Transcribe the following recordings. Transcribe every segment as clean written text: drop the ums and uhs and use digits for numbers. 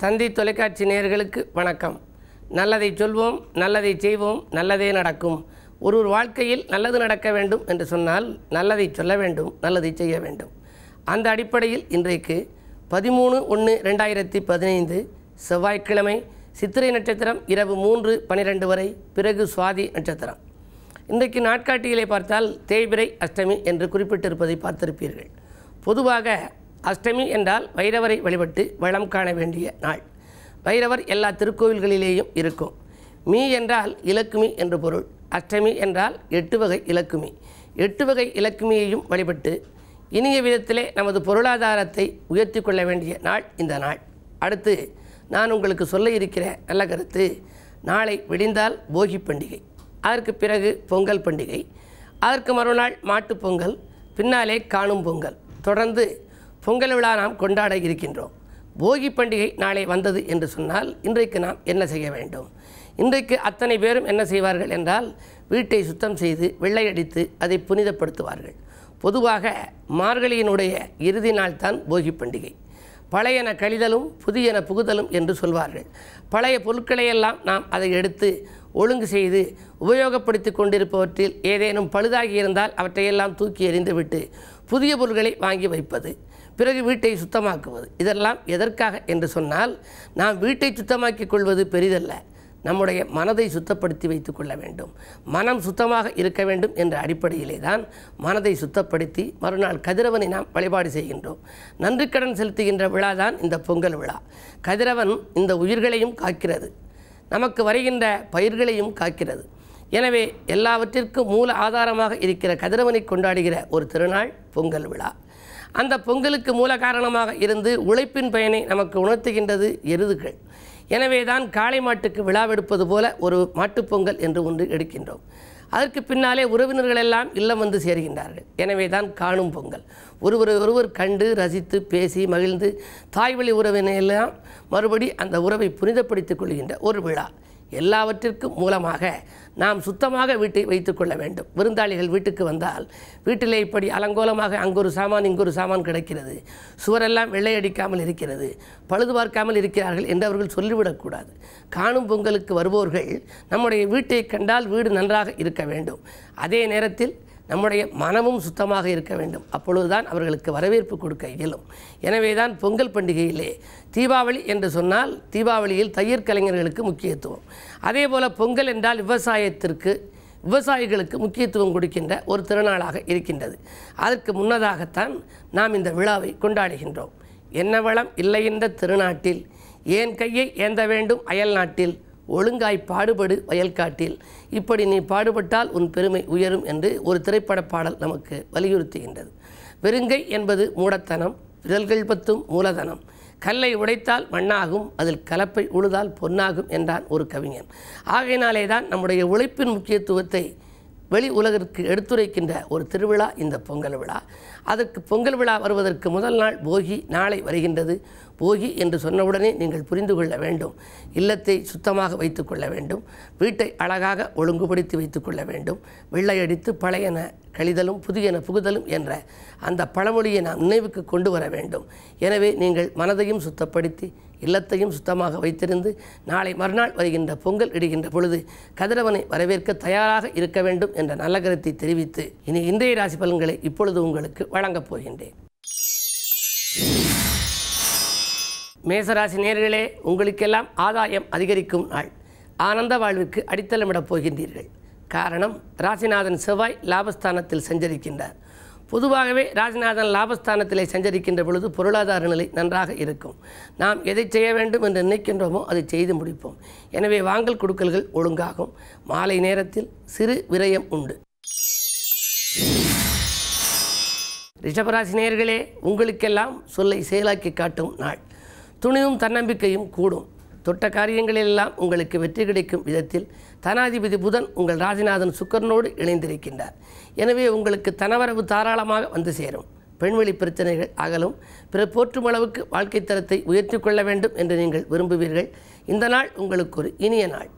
தந்தி தொலைக்காட்சி நேயர்களுக்கு வணக்கம். நல்லதை சொல்வோம், நல்லதை செய்வோம், நல்லதே நடக்கும். ஒரு வாழ்க்கையில் நல்லது நடக்க வேண்டும் என்று சொன்னால் நல்லதை சொல்ல வேண்டும், நல்லதை செய்ய வேண்டும். அந்த அடிப்படையில் இன்றைக்கு 13/1/2015 செவ்வாய்க்கிழமை சித்திரை நட்சத்திரம் இரவு 3:12 வரை, பிறகு சுவாதி நட்சத்திரம். இன்றைக்கு நாட்காட்டியிலே பார்த்தால் தேய்பிறை அஷ்டமி என்று குறிப்பிட்டிருப்பதை பார்த்திருப்பீர்கள். பொதுவாக அஷ்டமி என்றால் வைரவரை வழிபட்டு வளம் காண வேண்டிய நாள். வைரவர் எல்லா திருக்கோவில்களிலேயும் இருக்கும். மீ என்றால் இலக்குமி என்று பொருள். அஷ்டமி என்றால் 8 வகை இலக்குமி. 8 வகை இலக்குமியையும் வழிபட்டு இனிய விதத்திலே நமது பொருளாதாரத்தை உயர்த்தி கொள்ள வேண்டிய நாள் இந்த நாள். அடுத்து நான் உங்களுக்கு சொல்ல இருக்கிற நல்ல கருத்து, நாளை விடிந்தால் போகி பண்டிகை, அதற்கு பிறகு பொங்கல் பண்டிகை, அதற்கு மறுநாள் மாட்டுப் பொங்கல், பின்னாலே காணும் பொங்கல், தொடர்ந்து பொங்கல் விழா நாம் கொண்டாட இருக்கின்றோம். போகி பண்டிகை நாளை வந்தது என்று சொன்னால் இன்றைக்கு நாம் என்ன செய்ய வேண்டும்? இன்றைக்கு அத்தனை பேரும் என்ன செய்வார்கள் என்றால், வீட்டை சுத்தம் செய்து வெள்ளையடித்து அதை புனிதப்படுத்துவார்கள். பொதுவாக மார்கழியினுடைய இறுதி நாள் தான் போகி பண்டிகை. பழையன கழிதலும் புதியன புகுதலும் என்று சொல்வார்கள். பழைய பொருட்களையெல்லாம் நாம் அதை எடுத்து ஒழுங்கு செய்து உபயோகப்படுத்தி கொண்டிருப்பவற்றில் ஏதேனும் பழுதாகி இருந்தால் அவற்றையெல்லாம் தூக்கி எறிந்துவிட்டு புதிய பொருட்களை வாங்கி வைப்பது, பிறகு வீட்டை சுத்தமாக்குவது. இதெல்லாம் எதற்காக என்று சொன்னால், நாம் வீட்டை சுத்தமாக்கிக் கொள்வது பெரிதல்ல, நம்முடைய மனதை சுத்தப்படுத்தி வைத்து கொள்ள வேண்டும். மனம் சுத்தமாக இருக்க வேண்டும் என்ற அடிப்படையிலே தான் மனதை சுத்தப்படுத்தி மறுநாள் கதிரவனை நாம் வழிபாடு செய்கின்றோம். நன்றிக்கடன் செலுத்துகின்ற விழா தான் இந்த பொங்கல் விழா. கதிரவன் இந்த உயிர்களையும் காக்கிறது, நமக்கு வருகின்ற பயிர்களையும் காக்கிறது. எனவே எல்லாவற்றிற்கும் மூல ஆதாரமாக இருக்கிற கதிரவனை கொண்டாடுகிற ஒரு திருநாள் பொங்கல் விழா. அந்த பொங்கலுக்கு மூல காரணமாக இருந்து உழைப்பின் பயனை நமக்கு உணர்த்துகின்றது எருதுகள். எனவே தான் காளை மாட்டுக்கு விழாவெடுப்பது போல ஒரு மாட்டுப்பொங்கல் என்று ஒன்று எடுக்கின்றோம். அதற்கு பின்னாலே உறவினர்கள் எல்லாம் இல்லம் வந்து சேர்கின்றார்கள். எனவே தான் காணும் பொங்கல். ஒருவர் கண்டு ரசித்து பேசி மகிழ்ந்து தாய்வழி உறவினையெல்லாம் மறுபடி அந்த உறவை புனிதப்படுத்திக் கொள்கின்ற ஒரு விழா. எல்லாவற்றிற்கும் மூலமாக நாம் சுத்தமாக வீட்டை வைத்து கொள்ள வேண்டும். விருந்தாளிகள் வீட்டுக்கு வந்தால் வீட்டிலே இப்படி அலங்கோலமாக அங்கொரு சாமான் இங்கொரு சாமான் கிடக்கிறது, சுவரெல்லாம் வெள்ளையடிக்காமல் இருக்கிறது, பழுது பார்க்காமல் இருக்கிறார்கள் என்று அவர்கள் சொல்லிவிடக்கூடாது. காணும் பொங்கலுக்கு வருபவர்கள் நம்முடைய வீட்டை கண்டால் வீடு நன்றாக இருக்க வேண்டும். அதே நேரத்தில் நம்முடைய மனமும் சுத்தமாக இருக்க வேண்டும். அப்பொழுதுதான் அவர்களுக்கு வரவேற்பு கொடுக்க இயலும். எனவே தான் பொங்கல் பண்டிகையிலே தீபாவளி என்று சொன்னால் தீபாவளியில் தையற் கலைஞர்களுக்கு முக்கியத்துவம். அதே போல் பொங்கல் என்றால் விவசாயிகளுக்கு முக்கியத்துவம் கொடுக்கின்ற ஒரு திருநாளாக இருக்கின்றது. அதற்கு முன்னதாகத்தான் நாம் இந்த விழாவை கொண்டாடுகின்றோம். என்ன வளம் இல்லை என்ற திருநாட்டில் ஏன் கையை ஏந்த வேண்டும் அயல் நாட்டில், ஒழுங்காய் பாடுபடு வயல்காட்டில், இப்படி நீ பாடுபட்டால் உன் பெருமை உயரும் என்று ஒரு திரைப்பட பாடல் நமக்கு வலியுறுத்துகின்றது. வெறுங்கை என்பது மூடத்தனம், விரல்கள் 10 மூலதனம், கல்லை உடைத்தால் மண்ணாகும், அதில் கலப்பை உழுதால் பொன்னாகும் என்றான் ஒரு கவிஞன். ஆகையினாலே தான் நம்முடைய உழைப்பின் முக்கியத்துவத்தை வெளி உலகிற்கு எடுத்துரைக்கின்ற ஒரு திருவிழா இந்த பொங்கல் விழா. அதற்கு பொங்கல் விழா வருவதற்கு முதல் நாள் போகி நாளை வருகின்றது. போகி என்று சொன்னவுடனே நீங்கள் புரிந்து கொள்ள வேண்டும், இல்லத்தை சுத்தமாக வைத்து கொள்ள வேண்டும், வீட்டை அழகாக ஒழுங்குபடுத்தி வைத்து கொள்ள வேண்டும். வெள்ளையடித்து பழையன கழிதலும் புதியன புகுதலும் என்ற அந்த பழமொழியை நாம் நினைவுக்கு கொண்டு வர வேண்டும். எனவே நீங்கள் மனதையும் சுத்தப்படுத்தி இல்லத்தையும் சுத்தமாக வைத்திருந்து நாளை மறுநாள் வருகின்ற பொங்கல் இடுகின்ற பொழுது கதிரவனை வரவேற்க தயாராக இருக்க வேண்டும் என்ற நல்ல கருத்தை தெரிவித்து இனி இன்றைய ராசி பலன்களை இப்பொழுது உங்களுக்கு வழங்கப் போகின்றேன். மேசராசி நேயர்களே, உங்களுக்கெல்லாம் ஆதாயம் அதிகரிக்கும் நாள். ஆனந்த வாழ்விற்கு அடித்தளமிடப் போகின்றீர்கள். காரணம், ராசிநாதன் செவ்வாய் லாபஸ்தானத்தில் சஞ்சரிக்கின்றார். பொதுவாகவே ராசிநாதன் லாபஸ்தானத்திலே சஞ்சரிக்கின்ற பொழுது பொருளாதார நிலை நன்றாக இருக்கும். நாம் எதை செய்ய வேண்டும் என்று நினைக்கின்றோமோ அதை செய்து முடிப்போம். எனவே வாங்கல் கொடுக்கல்கள் ஒழுங்காகும். மாலை நேரத்தில் சிறு விரயம் உண்டு. ரிஷபராசி நேயர்களே, உங்களுக்கெல்லாம் சொல்லை செயலாக்கி காட்டும் நாள். துணிவும் தன்னம்பிக்கையும் கூடும். தொட்ட காரியங்களெல்லாம் உங்களுக்கு வெற்றி கிடைக்கும் விதத்தில் தனாதிபதி புதன் உங்கள் ராசிநாதன் சுக்கரனோடு இணைந்திருக்கின்றார். எனவே உங்களுக்கு தனவரவு தாராளமாக வந்து சேரும். பெண்வெளி பிரச்சனைகள் அகலும். பிற போற்றும் அளவுக்கு வாழ்க்கை தரத்தை உயர்த்தி கொள்ள வேண்டும் என்று நீங்கள் விரும்புவீர்கள். இந்த நாள் உங்களுக்கு ஒரு இனிய நாள்.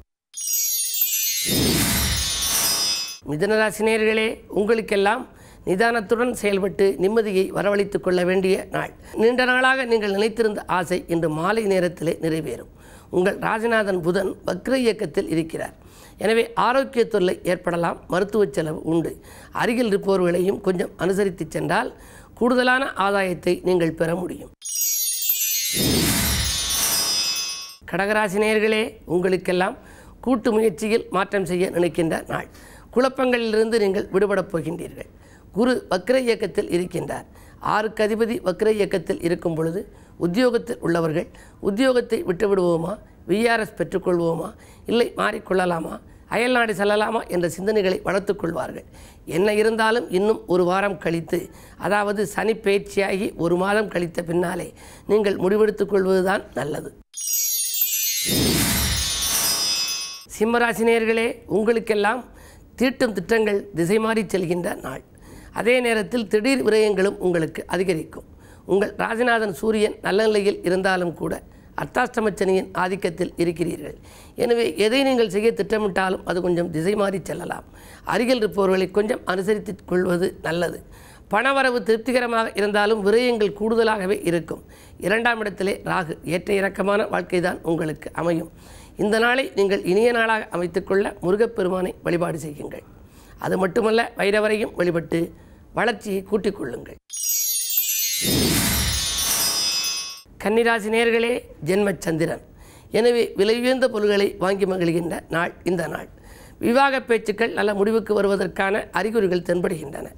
மிதுனராசி நேயர்களே, உங்களுக்கெல்லாம் நிதானத்துடன் செயல்பட்டு நிம்மதியை வரவழைத்துக் கொள்ள வேண்டிய நாள். நீண்ட நாளாக நீங்கள் நினைத்திருந்த ஆசை இன்று மாலை நேரத்திலே நிறைவேறும். உங்கள் ராசிநாதன் புதன் வக்ர இயக்கத்தில் இருக்கிறார். எனவே ஆரோக்கிய தொல்லை ஏற்படலாம், மருத்துவ செலவு உண்டு. அருகில் இருப்பவர்களையும் கொஞ்சம் அனுசரித்து சென்றால் கூடுதலான ஆதாயத்தை நீங்கள் பெற முடியும். கடகராசி நேயர்களே, உங்களுக்கெல்லாம் கூட்டு முயற்சியில் மாற்றம் செய்ய நினைக்கின்ற நாள். குழப்பங்களிலிருந்து நீங்கள் விடுபடப் போகின்றீர்கள். குரு வக்ர இயக்கத்தில் இருக்கின்றார். 6க்கு அதிபதி வக்ர இயக்கத்தில் இருக்கும் பொழுது உத்தியோகத்தில் உள்ளவர்கள் உத்தியோகத்தை விட்டுவிடுவோமா, விஆர்எஸ் பெற்றுக்கொள்வோமா, இல்லை மாறிக்கொள்ளலாமா, அயல்நாடு செல்லலாமா என்ற சிந்தனைகளை வளர்த்து கொள்வார்கள். என்ன இருந்தாலும் இன்னும் ஒரு வாரம் கழித்து, அதாவது சனி பயிற்சியாகி 1 மாதம் கழித்த பின்னாலே நீங்கள் முடிவெடுத்துக் கொள்வதுதான் நல்லது. சிம்மராசி நேயர்களே, உங்களுக்கெல்லாம் தீட்டும் திட்டங்கள் திசை மாறி செல்கின்ற நாள். அதே நேரத்தில் திடீர் விரயங்களும் உங்களுக்கு அதிகரிக்கும். உங்கள் ராசிநாதன் சூரியன் நல்ல நிலையில் இருந்தாலும் கூட அர்த்தாஷ்டமச்சனியின் ஆதிக்கத்தில் இருக்கிறீர்கள். எனவே எதை நீங்கள் செய்ய திட்டமிட்டாலும் அது கொஞ்சம் திசை மாறி செல்லலாம். அருகில் இருப்பவர்களை கொஞ்சம் அனுசரித்து கொள்வது நல்லது. பணவரவு திருப்திகரமாக இருந்தாலும் விரயங்கள் கூடுதலாகவே இருக்கும். 2ஆம் இடத்திலே ராகு. ஏற்ற இறக்கமான வாழ்க்கை தான் உங்களுக்கு அமையும். இந்த நாளை நீங்கள் இனிய நாளாக அமைத்துக்கொள்ள முருகப்பெருமானை வழிபாடு செய்யுங்கள். அது மட்டுமல்ல, வைரவரையும் வழிபட்டு வளர்ச்சியை கூட்டிக் கொள்ளுங்கள். கன்னிராசி நேயர்களே, ஜென்மச்சந்திரன். எனவே விலை உயர்ந்த பொருள்களை வாங்கி மகிழ்கின்ற நாள் இந்த நாள். விவாக பேச்சுக்கள் நல்ல முடிவுக்கு வருவதற்கான அறிகுறிகள் தென்படுகின்றன.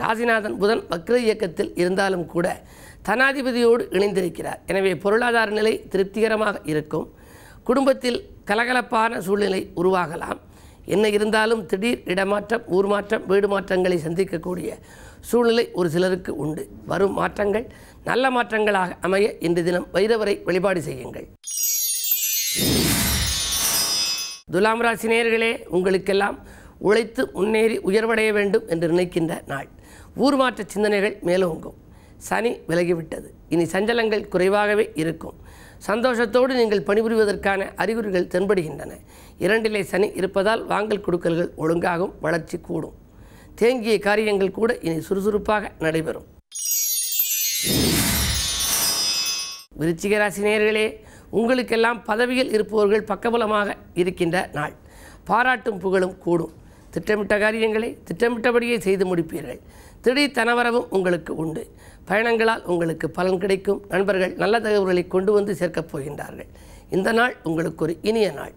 ராசிநாதன் புதன் வக்ர இயக்கத்தில் இருந்தாலும் கூட தனாதிபதியோடு இணைந்திருக்கிறார். எனவே பொருளாதார நிலை திருப்திகரமாக இருக்கும். குடும்பத்தில் கலகலப்பான சூழ்நிலை உருவாகலாம். என்ன இருந்தாலும் திடீர் இடமாற்றம், ஊர் மாற்றம், வீடு மாற்றங்களை சந்திக்கக்கூடிய சூழ்நிலை ஒரு சிலருக்கு உண்டு. வரும் மாற்றங்கள் நல்ல மாற்றங்களாக அமைய இன்று தினம் வைரவரை வழிபாடு செய்யுங்கள். துலாம் ராசி நேயர்களே, உங்களுக்கெல்லாம் உழைத்து முன்னேறி உயர்வடைய வேண்டும் என்று நினைக்கின்ற நாள். ஊர் மாற்ற சிந்தனைகள் மேலோங்கும். சனி விலகிவிட்டது. இனி சஞ்சலங்கள் குறைவாகவே இருக்கும். சந்தோஷத்தோடு நீங்கள் பணிபுரிவதற்கான அறிகுறிகள் தென்படுகின்றன. 2லே சனி இருப்பதால் வாங்கல் கொடுக்கல்கள் ஒழுங்காகும், வளர்ச்சி கூடும். தேங்கிய காரியங்கள் கூட இனி சுறுசுறுப்பாக நடைபெறும். விருச்சிக ராசி நேயர்களே, உங்களுக்கெல்லாம் பதவியில் இருப்பவர்கள் பக்கபலமாக இருக்கின்ற நாள். பாராட்டும் புகழும் கூடும். திட்டமிட்ட காரியங்களை திட்டமிட்டபடியே செய்து முடிப்பீர்கள். திடீர் தனவரவும் உங்களுக்கு உண்டு. பயணங்களால் உங்களுக்கு பலன் கிடைக்கும். நண்பர்கள் நல்ல தகவல்களை கொண்டு வந்து சேர்க்கப் போகின்றார்கள். இந்த நாள் உங்களுக்கு ஒரு இனிய நாள்.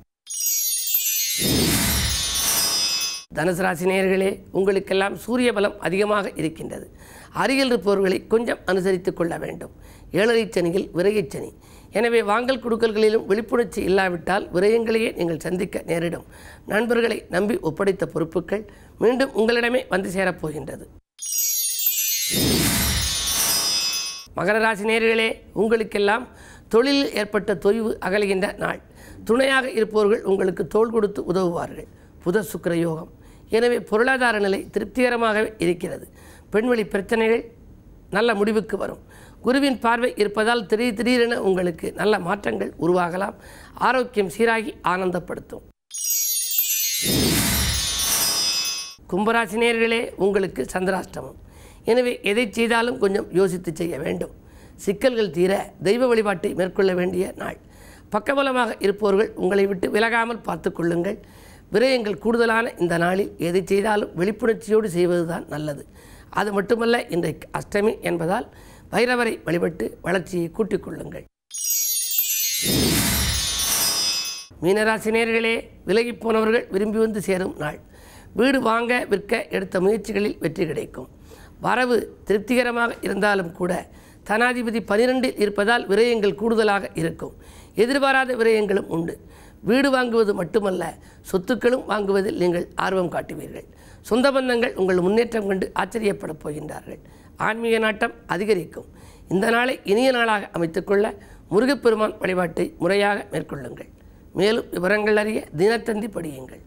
தனுசு ராசி நேயர்களே, உங்களுக்கெல்லாம் சூரிய பலம் அதிகமாக இருக்கின்றது. அருகில் இருப்பவர்களை கொஞ்சம் அனுசரித்து கொள்ள வேண்டும். 7ரை சனியில் விரயச் சனி. எனவே வாங்கல் கொடுக்கல்களிலும் விழிப்புணர்ச்சி இல்லாவிட்டால் விரயங்களையே நீங்கள் சந்திக்க நேரிடும். நண்பர்களை நம்பி ஒப்படைத்த பொறுப்புகள் மீண்டும் உங்களிடமே வந்து சேரப்போகின்றது. மகர ராசி நேயர்களே, உங்களுக்கெல்லாம் தொழிலில் ஏற்பட்ட தொய்வு அகலுகின்ற நாள். துணையாக இருப்பவர்கள் உங்களுக்கு தோள் கொடுத்து உதவுவார்கள். புத சுக்கிர யோகம். எனவே பொருளாதார நிலை திருப்திகரமாகவே இருக்கிறது. பெண்வெளி பிரச்சனைகள் நல்ல முடிவுக்கு வரும். குருவின் பார்வை இருப்பதால் திடீரென உங்களுக்கு நல்ல மாற்றங்கள் உருவாகலாம். ஆரோக்கியம் சீராகி ஆனந்தப்படுத்தும். கும்பராசி நேயர்களே, உங்களுக்கு சந்திராஷ்டமம். எனவே எதை செய்தாலும் கொஞ்சம் யோசித்து செய்ய வேண்டும். சிக்கல்கள் தீர தெய்வ வழிபாட்டை மேற்கொள்ள வேண்டிய நாள். பக்கபலமாக இருப்பவர்கள் உங்களை விட்டு விலகாமல் பார்த்து கொள்ளுங்கள். விரயங்கள் கூடுதலான இந்த நாளில் எதை செய்தாலும் விழிப்புணர்ச்சியோடு செய்வதுதான் நல்லது. அது மட்டுமல்ல, இன்றைக்கு அஷ்டமி என்பதால் வைரவரை வழிபட்டு வளர்ச்சியை கூட்டிக் கொள்ளுங்கள். மீனராசி நேயர்களே, விலகி போனவர்கள் விரும்பி வந்து சேரும் நாள். வீடு வாங்க விற்க எடுத்த முயற்சிகளில் வெற்றி கிடைக்கும். வரவு திருப்திகரமாக இருந்தாலும் கூட தனாதிபதி 12இல் இருப்பதால் விரயங்கள் கூடுதலாக இருக்கும். எதிர்பாராத விரயங்களும் உண்டு. வீடு வாங்குவது மட்டுமல்ல, சொத்துக்களும் வாங்குவதில் நீங்கள் ஆர்வம் காட்டுவீர்கள். சொந்த பந்தங்கள் உங்கள் முன்னேற்றம் கண்டு ஆச்சரியப்படப் போகின்றார்கள். ஆன்மீக நாட்டம் அதிகரிக்கும். இந்த நாளை இனிய நாளாக அமைத்துக்கொள்ள முருகப்பெருமான் வழிபாட்டை முறையாக மேற்கொள்ளுங்கள். மேலும் விவரங்கள் அறிய தினத்தந்தி படியுங்கள்.